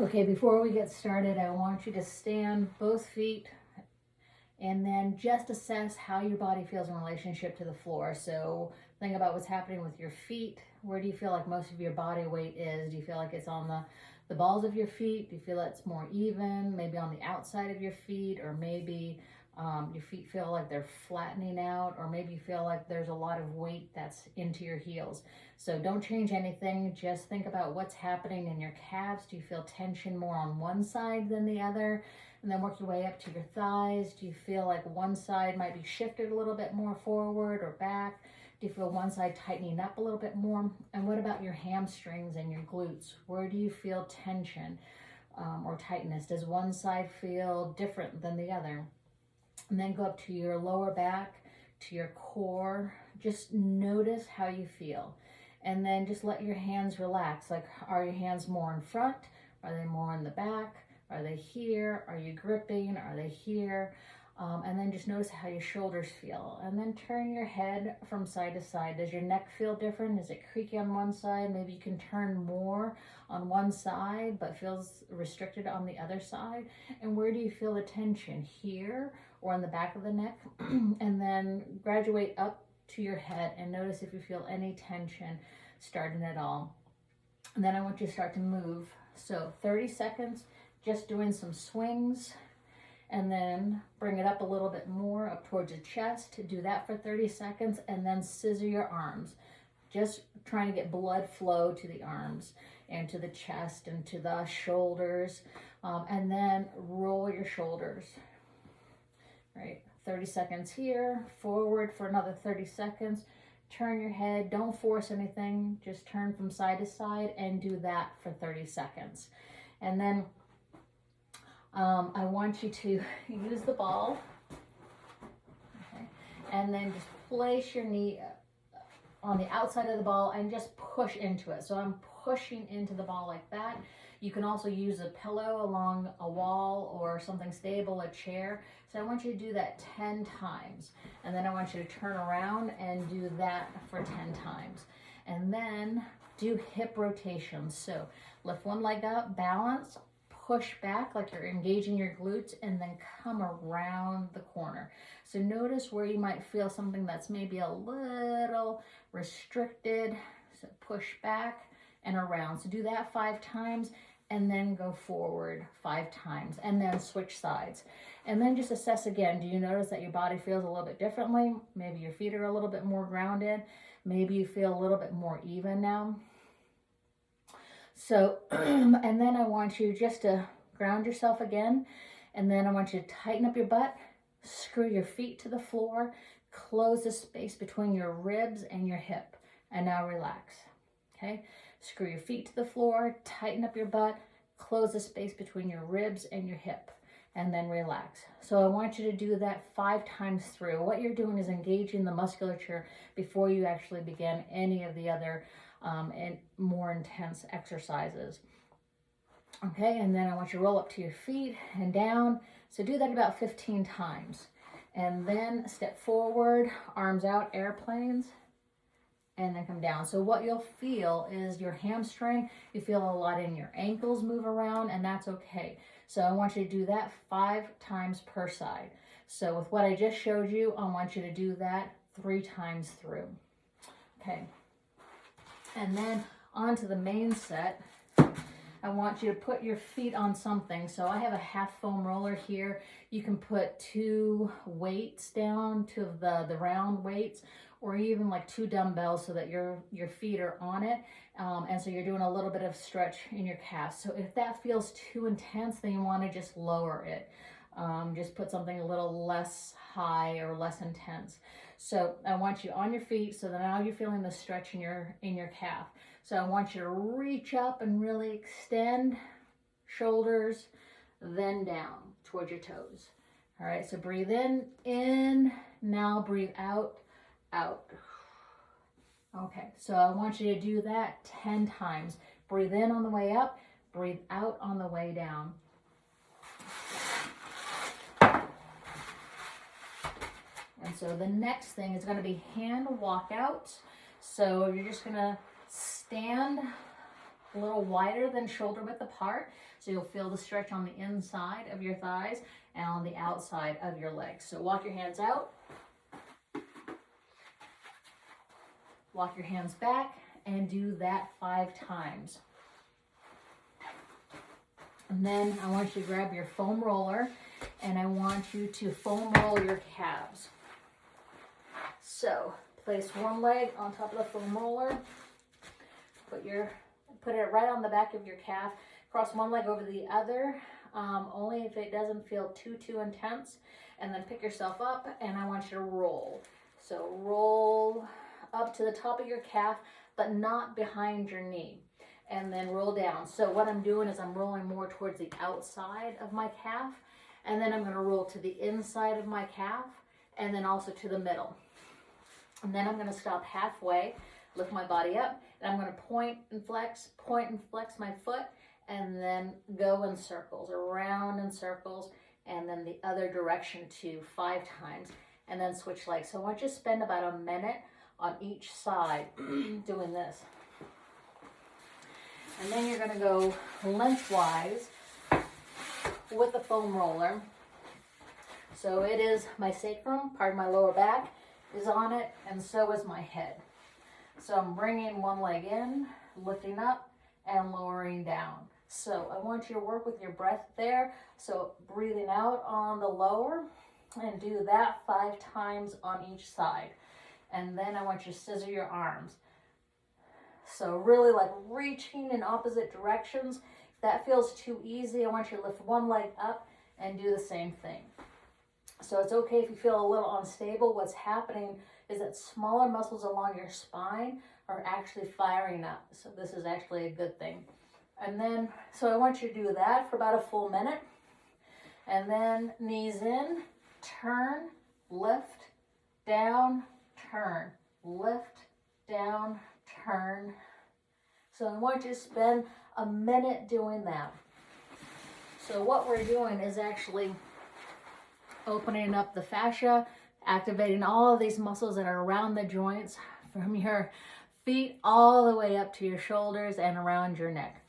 Okay, before we get started, I want you to stand both feet and then just assess how your body feels in relationship to the floor. So think about what's happening with your feet. Where do you feel like most of your body weight is? Do you feel like it's on the balls of your feet? Do you feel it's more even? Maybe on the outside of your feet, or maybe your feet feel like they're flattening out, or maybe you feel like there's a lot of weight that's into your heels. So don't change anything. Just think about what's happening in your calves. Do you feel tension more on one side than the other? And then work your way up to your thighs. Do you feel like one side might be shifted a little bit more forward or back? Do you feel one side tightening up a little bit more? And what about your hamstrings and your glutes? Where do you feel tension or tightness? Does one side feel different than the other? And then go up to your lower back, to your core. Just notice how you feel. And then just let your hands relax. Like, are your hands more in front? Are they more in the back? Are they here? Are you gripping? Are they here? And then just notice how your shoulders feel. And then turn your head from side to side. Does your neck feel different? Is it creaky on one side? Maybe you can turn more on one side, but feels restricted on the other side. And where do you feel the tension? Here or on the back of the neck? And then graduate up to your head and notice if you feel any tension starting at all. And then I want you to start to move. So 30 seconds, just doing some swings, and then bring it up a little bit more up towards your chest. Do that for 30 seconds, and then scissor your arms. Just trying to get blood flow to the arms and to the chest and to the shoulders. And then roll your shoulders. Right, 30 seconds here, forward for another 30 seconds. Turn your head, don't force anything, just turn from side to side and do that for 30 seconds. And then I want you to use the ball, okay, and then just place your knee on the outside of the ball and just push into it. So I'm pushing into the ball like that. You can also use a pillow along a wall or something stable, a chair. So I want you to do that 10 times. And then I want you to turn around and do that for 10 times. And then do hip rotations. So lift one leg up, balance, push back like you're engaging your glutes, and then come around the corner. So notice where you might feel something that's maybe a little restricted. So push back and around. So do that 5 times, and then go forward 5 times, and then switch sides. And then just assess again. Do you notice that your body feels a little bit differently? Maybe your feet are a little bit more grounded. Maybe you feel a little bit more even now. So, and then I want you just to ground yourself again. And then I want you to tighten up your butt, screw your feet to the floor, close the space between your ribs and your hip. And now relax, okay? Screw your feet to the floor, tighten up your butt, close the space between your ribs and your hip, and then relax. So I want you to do that 5 times through. What you're doing is engaging the musculature before you actually begin any of the other and more intense exercises. Okay, and then I want you to roll up to your feet and down. So do that about 15 times. And then step forward, arms out, airplanes, and then come down. So what you'll feel is your hamstring. You feel a lot in your ankles move around, and that's okay. So I want you to do that 5 times per side. So with what I just showed you, I want you to do that 3 times through. Okay. And then on to the main set. I want you to put your feet on something. So I have a half foam roller here. You can put 2 weights down, 2 of the round weights, or even like 2 dumbbells so that your feet are on it. And so you're doing a little bit of stretch in your calves. So if that feels too intense, then you want to just lower it. Just put something a little less high or less intense. So I want you on your feet so that now you're feeling the stretch in your calf. So I want you to reach up and really extend shoulders, then down towards your toes. All right, so breathe in, now breathe out. Okay, so I want you to do that 10 times. Breathe in on the way up, breathe out on the way down. And so the next thing is going to be hand walkouts. So you're just going to stand a little wider than shoulder width apart. So you'll feel the stretch on the inside of your thighs and on the outside of your legs. So walk your hands out. Walk your hands back and do that 5 times. And then I want you to grab your foam roller and I want you to foam roll your calves. So place one leg on top of the foam roller, put it right on the back of your calf, cross one leg over the other, only if it doesn't feel too intense, and then pick yourself up and I want you to roll. So roll up to the top of your calf, but not behind your knee, and then roll down. So what I'm doing is I'm rolling more towards the outside of my calf, and then I'm going to roll to the inside of my calf, and then also to the middle. And then I'm going to stop halfway, lift my body up, and I'm going to point and flex my foot, and then go in circles, around in circles, and then the other direction too, 5 times, and then switch legs. So I want you to spend about a minute on each side doing this. And then you're going to go lengthwise with the foam roller. So it is my sacrum, part of my lower back is on it, and so is my head. So I'm bringing one leg in, lifting up, and lowering down. So I want you to work with your breath there. So breathing out on the lower, and do that 5 times on each side. And then I want you to scissor your arms. So really like reaching in opposite directions. If that feels too easy, I want you to lift one leg up and do the same thing. So it's okay if you feel a little unstable. What's happening is that smaller muscles along your spine are actually firing up. So this is actually a good thing. And then, so I want you to do that for about a full minute. And then knees in, turn, lift, down, turn, lift, down, turn. So I want you to spend a minute doing that. So what we're doing is actually opening up the fascia, activating all of these muscles that are around the joints from your feet all the way up to your shoulders and around your neck.